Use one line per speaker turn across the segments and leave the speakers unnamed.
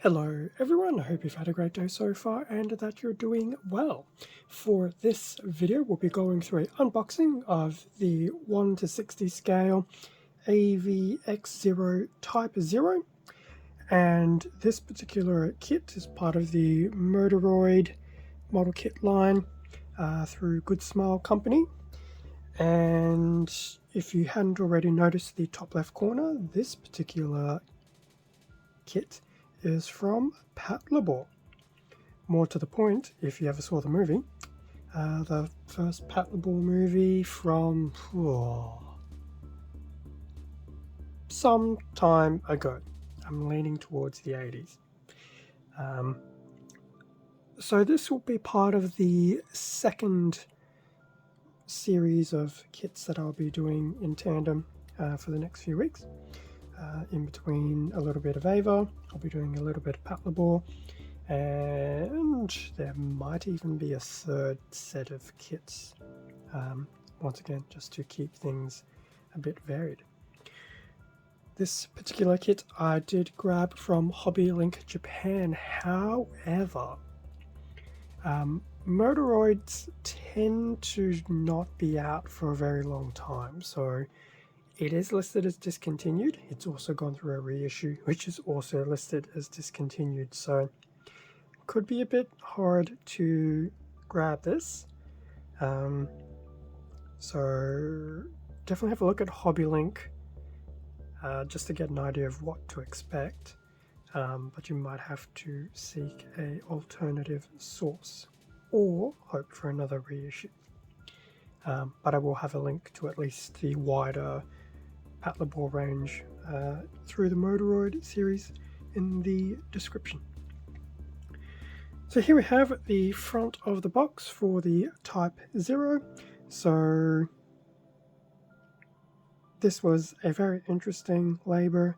Hello everyone, I hope you've had a great day so far and that you're doing well. For this video we'll be going through an unboxing of the 1 to 60 scale AV-X0 Type 0, and this particular kit is part of the Moderoid model kit line through Good Smile Company. And if you hadn't already noticed the top left corner, this particular kit is from Patlabor. More to the point, if you ever saw the movie, the first Patlabor movie from some time ago. I'm leaning towards the 80s. So this will be part of the second series of kits that I'll be doing in tandem for the next few weeks. In between a little bit of Ava, I'll be doing a little bit of Patlabor, and there might even be a third set of kits, once again just to keep things a bit varied. This particular kit I did grab from Hobby Link Japan. However, Moderoids tend to not be out for a very long time, so it is listed as discontinued. It's also gone through a reissue, which is also listed as discontinued, so it could be a bit hard to grab this. So definitely have a look at Hobby Link just to get an idea of what to expect, but you might have to seek an alternative source or hope for another reissue. But I will have a link to at least the wider Patlabor range through the Moderoid series in the description. So here we have the front of the box for the Type 0. So this was a very interesting labor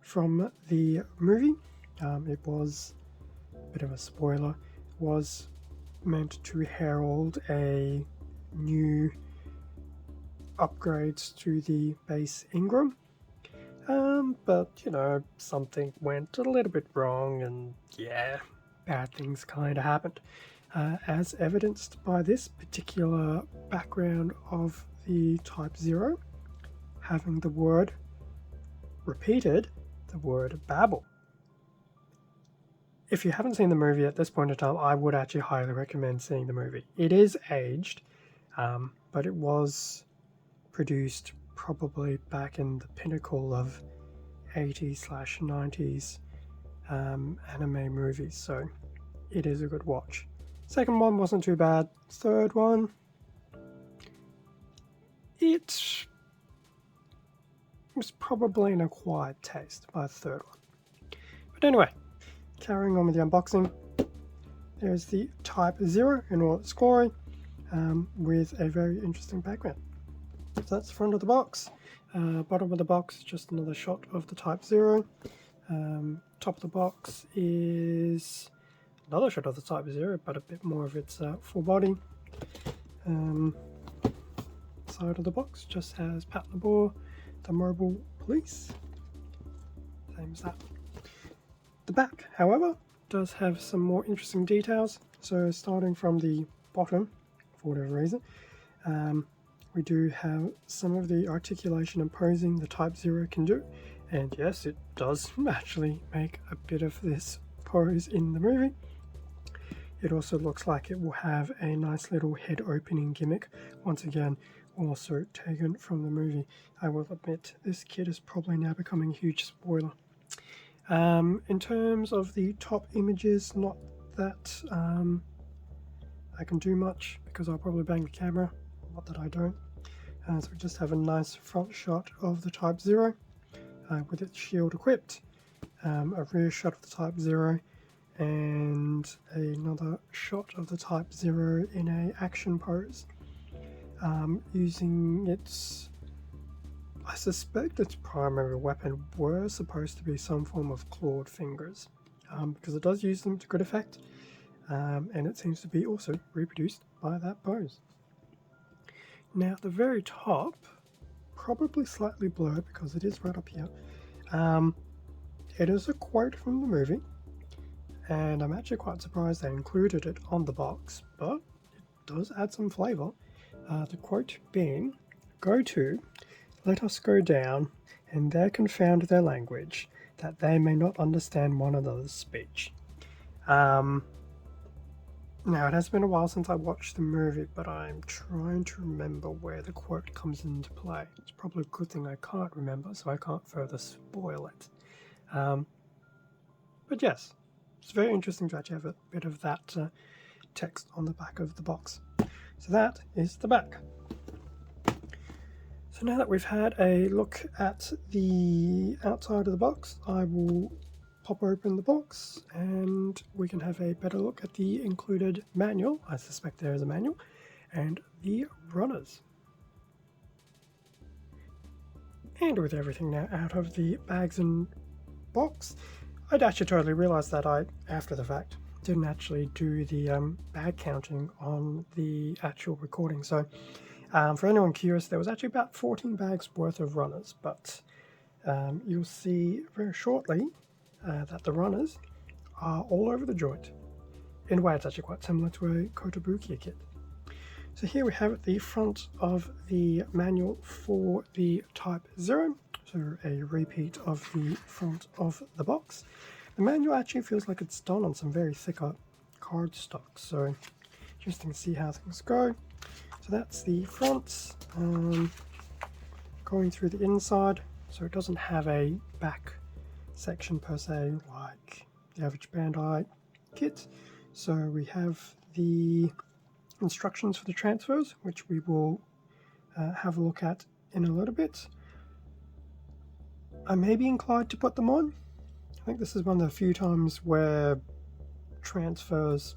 from the movie. It was a bit of a spoiler. It was meant to herald a new upgrades to the base Ingram, but you know, something went a little bit wrong, and yeah, bad things kind of happened, as evidenced by this particular background of the Type 0 having the word repeated, the word Babel. If you haven't seen the movie at this point in time, I would actually highly recommend seeing the movie. It is aged, but it was produced probably back in the pinnacle of 80s/90s anime movies, so it is a good watch. Second one wasn't too bad. Third one, it was probably an acquired taste by the third one. But anyway, carrying on with the unboxing, there's the Type 0 in all its glory, with a very interesting background. So that's the front of the box. Bottom of the box, just another shot of the Type 0. Top of the box is another shot of the Type 0, but a bit more of its full body. Side of the box just has Patlabor, the mobile police. Same as that. The back, however, does have some more interesting details. So starting from the bottom, for whatever reason, we do have some of the articulation and posing the Type 0 can do, and yes, it does actually make a bit of this pose in the movie. It also looks like it will have a nice little head opening gimmick, once again also taken from the movie. I will admit this kit is probably now becoming a huge spoiler. In terms of the top images, not that I can do much because I'll probably bang the camera, not that I don't. So we just have a nice front shot of the Type 0 with its shield equipped, a rear shot of the Type 0, and another shot of the Type 0 in a action pose, using its, I suspect its primary weapon were supposed to be some form of clawed fingers, because it does use them to good effect, and it seems to be also reproduced by that pose. Now at the very top, probably slightly blurred because it is right up here, it is a quote from the movie, and I'm actually quite surprised they included it on the box, but it does add some flavour. The quote being, "Go to, let us go down, and there confound their language, that they may not understand one another's speech." Now, it has been a while since I watched the movie, but I'm trying to remember where the quote comes into play. It's probably a good thing I can't remember, so I can't further spoil it. But yes, it's very interesting to actually have a bit of that text on the back of the box. So that is the back. So now that we've had a look at the outside of the box, I will pop open the box and we can have a better look at the included manual. I suspect there is a manual, and the runners. And with everything now out of the bags and box, I'd actually totally realized that I, after the fact, didn't actually do the bag counting on the actual recording. So for anyone curious, there was actually about 14 bags worth of runners, but you'll see very shortly that the runners are all over the joint. In a way, it's actually quite similar to a Kotobukiya kit. So here we have the front of the manual for the Type 0, so a repeat of the front of the box. The manual actually feels like it's done on some very thicker cardstock, so interesting to see how things go. So that's the front. Going through the inside, so it doesn't have a back section per se like the average Bandai kit. So we have the instructions for the transfers, which we will have a look at in a little bit. I may be inclined to put them on. I think this is one of the few times where transfers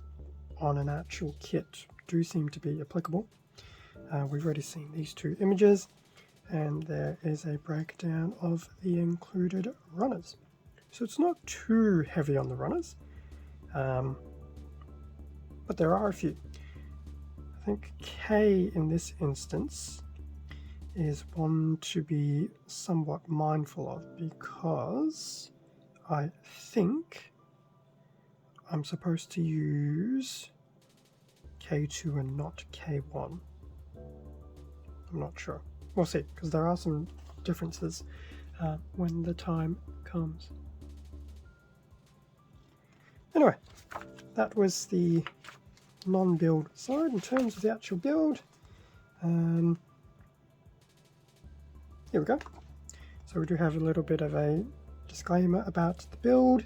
on an actual kit do seem to be applicable. We've already seen these two images, and there is a breakdown of the included runners. So it's not too heavy on the runners, but there are a few. I think K in this instance is one to be somewhat mindful of, because I think I'm supposed to use K2 and not K1. I'm not sure. We'll see, because there are some differences when the time comes. Anyway, that was the non-build side. In terms of the actual build, here we go. So we do have a little bit of a disclaimer about the build.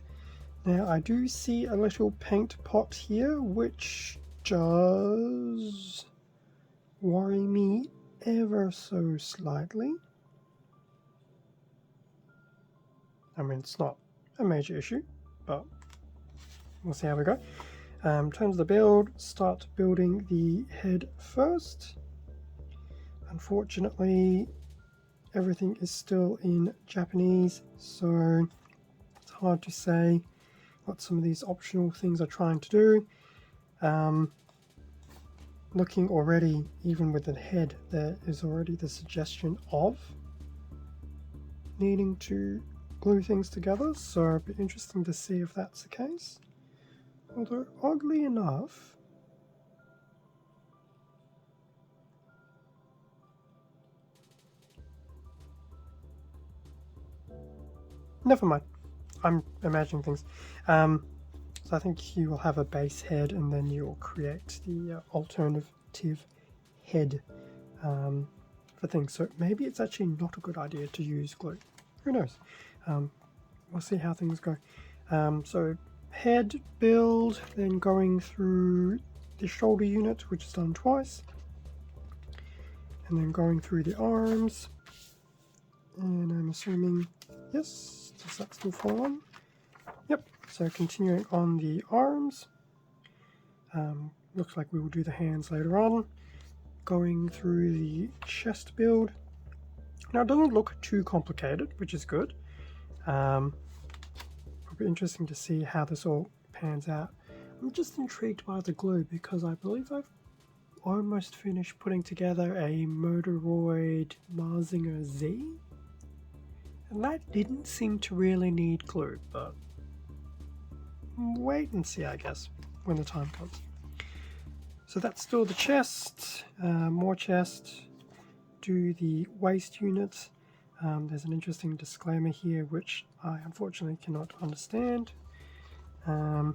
Now I do see a little paint pot here, which does worry me ever so slightly. I mean, it's not a major issue, but we'll see how we go. In terms of the build, start building the head first. Unfortunately, everything is still in Japanese, so it's hard to say what some of these optional things are trying to do. Looking already, even with the head, there is already the suggestion of needing to glue things together, so it'll be interesting to see if that's the case. Although, oddly enough, never mind, I'm imagining things. So I think you will have a base head and then you'll create the alternative head for things. So maybe it's actually not a good idea to use glue. Who knows? We'll see how things go. So head build, then going through the shoulder unit, which is done twice, and then going through the arms, and I'm assuming, yes, does that still fall on? Yep, so continuing on the arms, looks like we will do the hands later on, going through the chest build. Now it doesn't look too complicated, which is good. It'll be interesting to see how this all pans out. I'm just intrigued by the glue because I believe I've almost finished putting together a Moderoid Marzinger Z, and that didn't seem to really need glue, but wait and see, I guess, when the time comes. So that's still the chest, more chest, do the waste unit. There's an interesting disclaimer here which I unfortunately cannot understand. But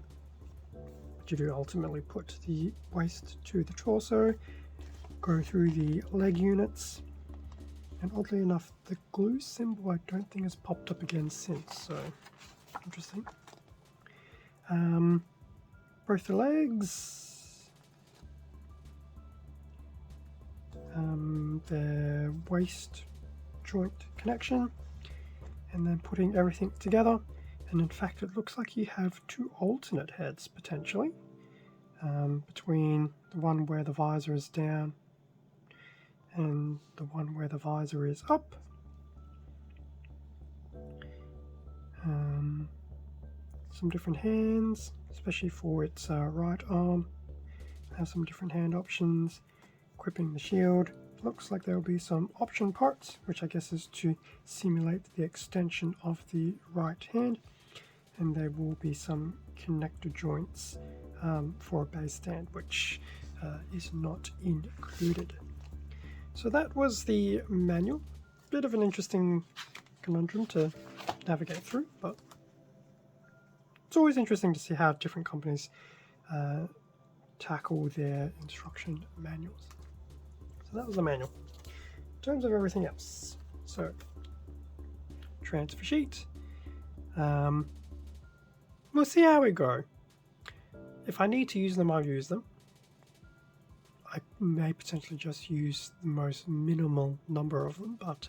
you do ultimately put the waste to the torso, go through the leg units, and oddly enough the glue symbol I don't think has popped up again since, so interesting. Both the legs, the waist joint connection, and then putting everything together. And in fact it looks like you have two alternate heads potentially, between the one where the visor is down and the one where the visor is up. Some different hands, especially for its right arm. Have some different hand options. Equipping the shield. Looks like there will be some option parts, which I guess is to simulate the extension of the right hand. And there will be some connector joints for a base stand, which is not included. So that was the manual. Bit of an interesting conundrum to navigate through, but it's always interesting to see how different companies tackle their instruction manuals. So that was the manual. In terms of everything else, so transfer sheet. We'll see how we go. If I need to use them, I'll use them. I may potentially just use the most minimal number of them, but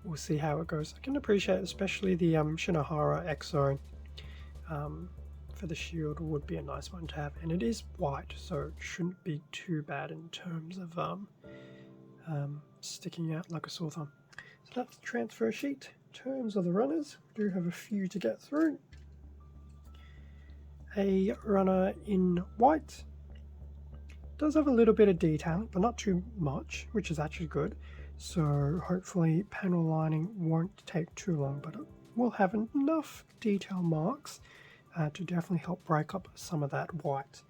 we'll see how it goes. I can appreciate especially the Shinohara AV-X0 for the shield would be a nice one to have, and it is white, so it shouldn't be too bad in terms of sticking out like a sore thumb. So that's the transfer sheet. In terms of the runners, we do have a few to get through. A runner in white does have a little bit of detailing, but not too much, which is actually good. So hopefully panel lining won't take too long, but it will have enough detail marks to definitely help break up some of that white.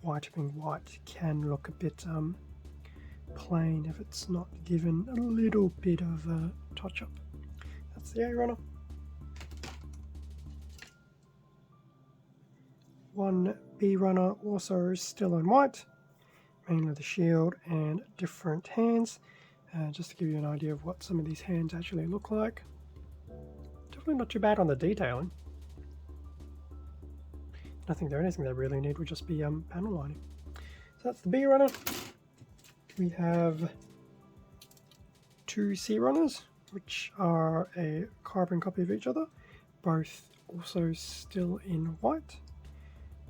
White being white can look a bit plain if it's not given a little bit of a touch-up. That's the A runner. One B runner also still in white, mainly the shield and different hands. Just to give you an idea of what some of these hands actually look like. Definitely not too bad on the detailing. I think the only thing they really need would just be panel lining. So that's the B runner. We have two C runners, which are a carbon copy of each other, both also still in white.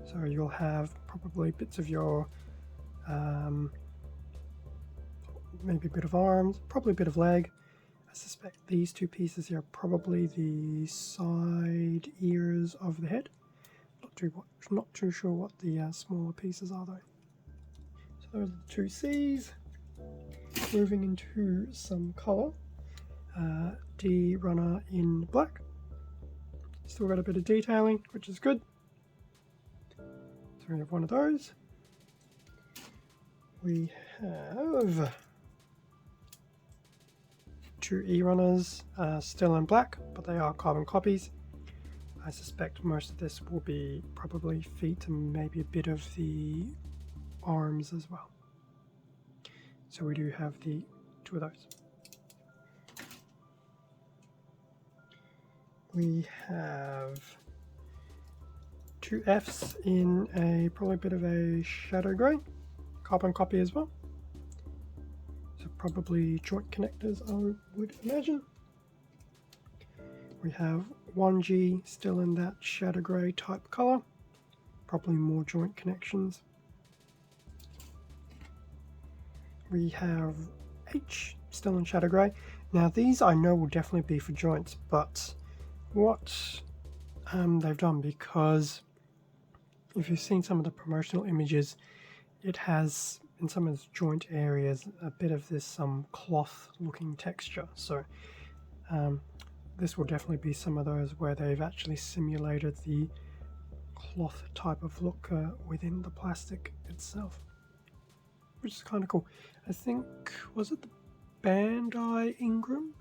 So you'll have probably bits of your maybe a bit of arms, probably a bit of leg. I suspect these two pieces here are probably the side ears of the head. Not too sure what the smaller pieces are though. So those are the two C's. Moving into some colour. D runner in black. Still got a bit of detailing, which is good. So we have one of those. We have two E runners still in black, but they are carbon copies. I suspect most of this will be probably feet and maybe a bit of the arms as well. So we do have the two of those. We have two Fs in a probably a bit of a shadow grey, carbon copy as well. So probably joint connectors, I would imagine. We have 1G still in that shadow grey type colour, probably more joint connections. We have H still in shadow grey. Now these I know will definitely be for joints, but what they've done, because if you've seen some of the promotional images, it has in some of its joint areas a bit of this cloth looking texture. So this will definitely be some of those where they've actually simulated the cloth type of look within the plastic itself, which is kind of cool. I think, was it the Bandai Ingram?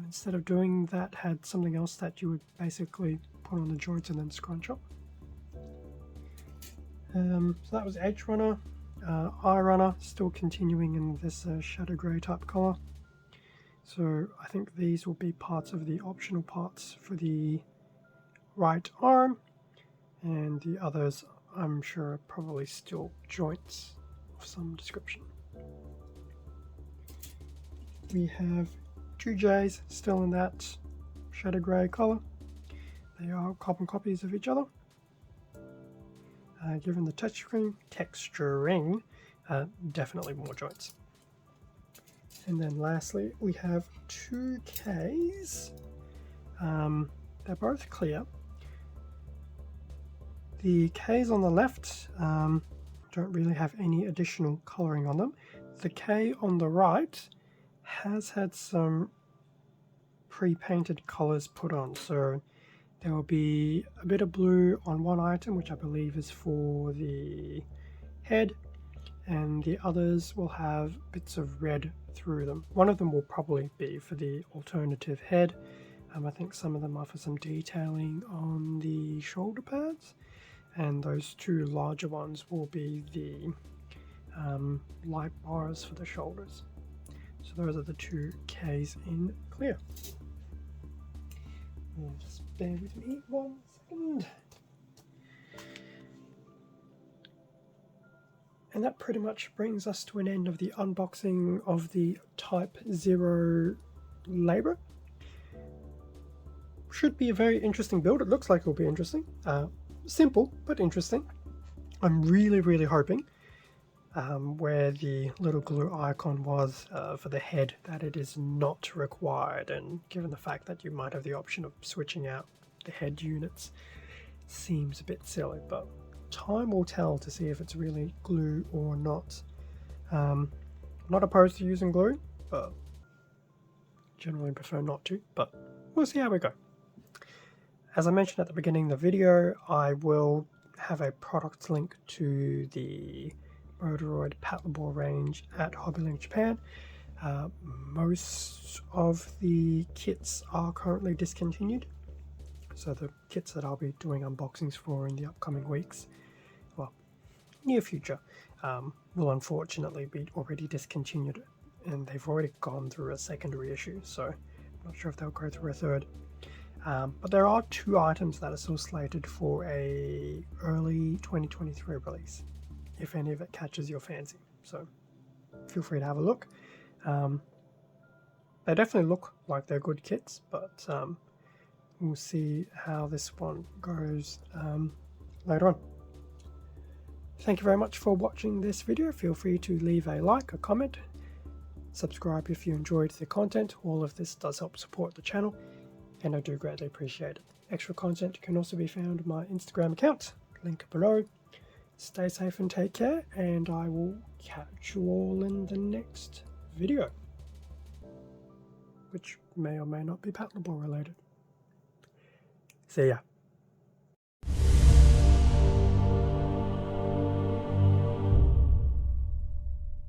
Instead of doing that, had something else that you would basically put on the joints and then scrunch up. So that was Edge Runner. Eye Runner still continuing in this shadow grey type colour. So I think these will be parts of the optional parts for the right arm, and the others I'm sure are probably still joints of some description. We have two J's still in that shadow grey colour. They are carbon copies of each other. Given the texturing, definitely more joints. And then lastly, we have two Ks. They're both clear. The Ks on the left don't really have any additional colouring on them. The K on the right has had some pre-painted colours put on, so there will be a bit of blue on one item, which I believe is for the head, and the others will have bits of red through them. One of them will probably be for the alternative head. I think some of them are for some detailing on the shoulder pads, and those two larger ones will be the light bars for the shoulders. So those are the two Ks in clear. Just bear with me 1 second. And that pretty much brings us to an end of the unboxing of the Type 0 Labor. Should be a very interesting build. It looks like it'll be interesting. Simple, but interesting. I'm really hoping where the little glue icon was for the head, that it is not required, and given the fact that you might have the option of switching out the head units, it seems a bit silly, but time will tell to see if it's really glue or not. Not opposed to using glue, but generally prefer not to, but we'll see how we go. As I mentioned at the beginning of the video, I will have a product link to the Moderoid Patlabor range at Hobbylink Japan. Most of the kits are currently discontinued, so the kits that I'll be doing unboxings for in the upcoming weeks, well, near future, will unfortunately be already discontinued, and they've already gone through a second reissue, so I'm not sure if they'll go through a third. But there are two items that are still slated for a early 2023 release, if any of it catches your fancy, so feel free to have a look. They definitely look like they're good kits, but we'll see how this one goes later on. Thank you very much for watching this video. Feel free to leave a like, a comment, subscribe if you enjoyed the content. All of this does help support the channel, and I do greatly appreciate it. Extra content can also be found on my Instagram account, link below. Stay safe and take care, and I will catch you all in the next video, which may or may not be Patlabor related. See ya.